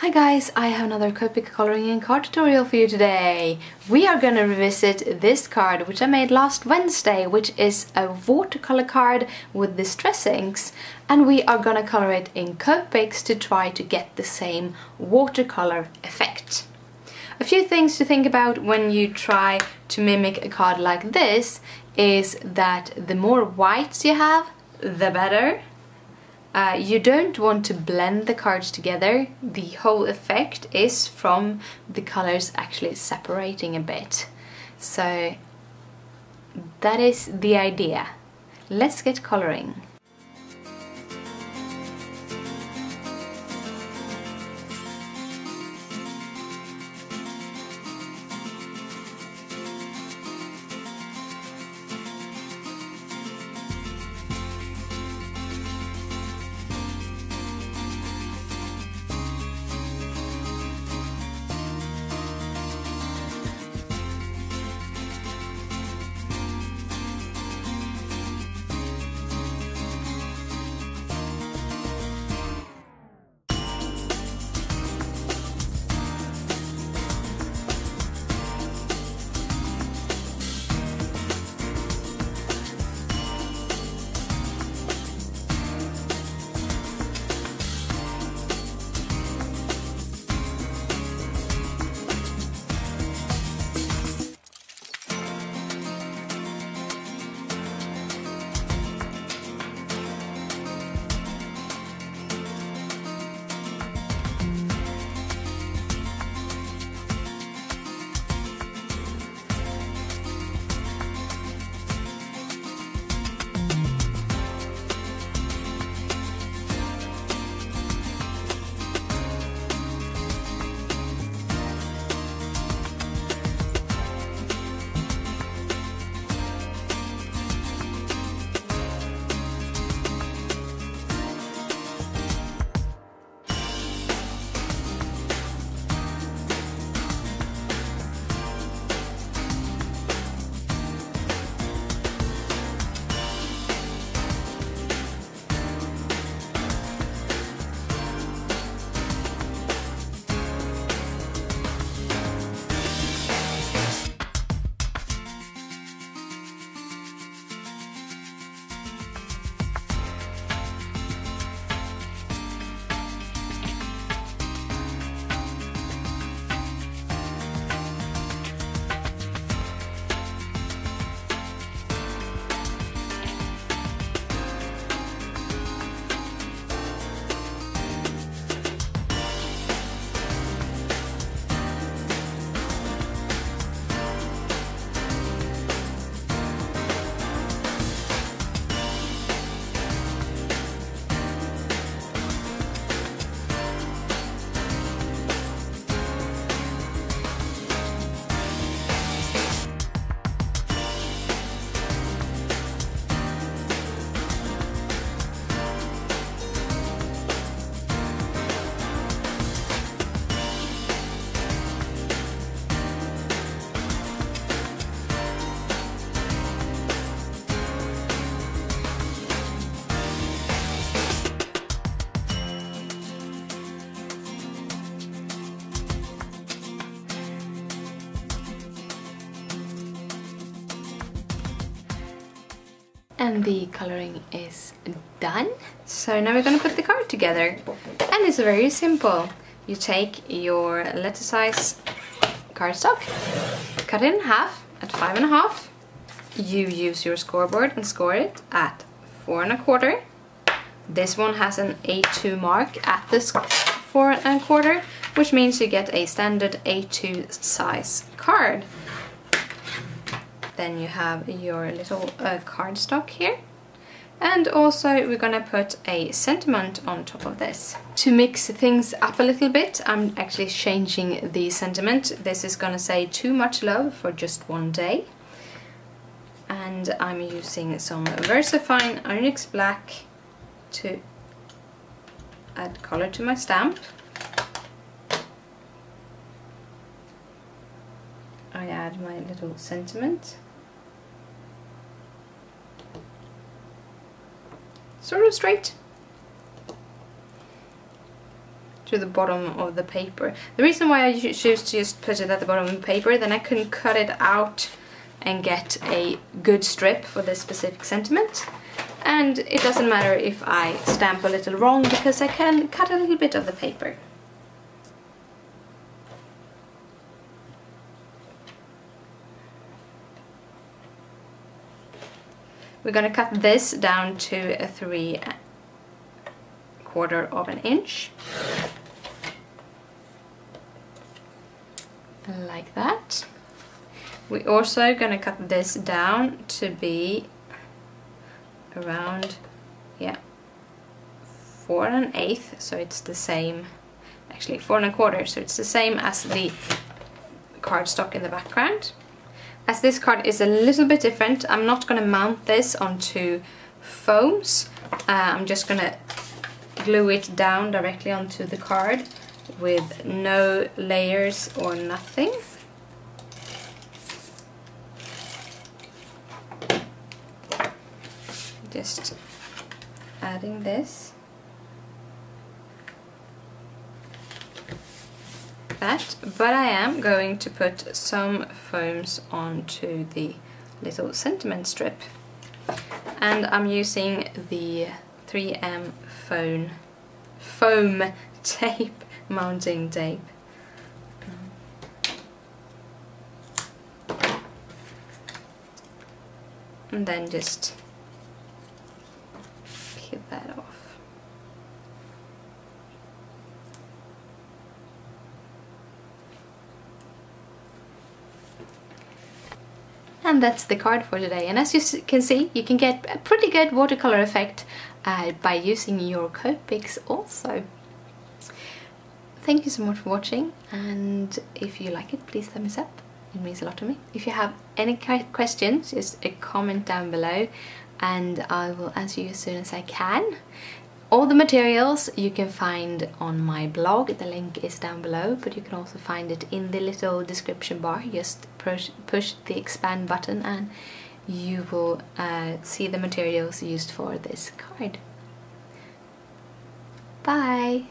Hi guys, I have another Copic coloring in card tutorial for you today. We are gonna revisit this card which I made last Wednesday, which is a watercolor card with distress inks, and we are gonna color it in Copics to try to get the same watercolor effect. A few things to think about when you try to mimic a card like this is that the more whites you have, the better. You don't want to blend the cards together. The whole effect is from the colors actually separating a bit. So that is the idea. Let's get coloring. And the coloring is done. So now we're gonna put the card together. And it's very simple. You take your letter size cardstock, cut it in half at 5.5. You use your scoreboard and score it at 4.25. This one has an A2 mark at this 4.25, which means you get a standard A2 size card. Then you have your little cardstock here, and also we're gonna put a sentiment on top of this. To mix things up a little bit, I'm actually changing the sentiment. This is gonna say "too much love for just one day," and I'm using some VersaFine Onyx Black to add color to my stamp. I add my little sentiment. Sort of straight. to the bottom of the paper. The reason why I choose to just put it at the bottom of the paper, then I can cut it out and get a good strip for this specific sentiment. And it doesn't matter if I stamp a little wrong, because I can cut a little bit of the paper. We're going to cut this down to a 3/4 of an inch. Like that. We're also going to cut this down to be around, yeah, 4 1/8, so it's the same, actually 4 1/4, so it's the same as the cardstock in the background. As this card is a little bit different, I'm not going to mount this onto foams. I'm just going to glue it down directly onto the card with no layers or nothing. Just adding this. But I am going to put some foams onto the little sentiment strip, and I'm using the 3M foam tape, mounting tape. And then just peel that off. And that's the card for today. And as you can see, you can get a pretty good watercolor effect by using your Copics also. Thank you so much for watching, and if you like it, please thumbs up. It means a lot to me. If you have any questions, just a comment down below and I will answer you as soon as I can. All the materials you can find on my blog, the link is down below, but you can also find it in the little description bar. Just push the expand button and you will see the materials used for this card. Bye!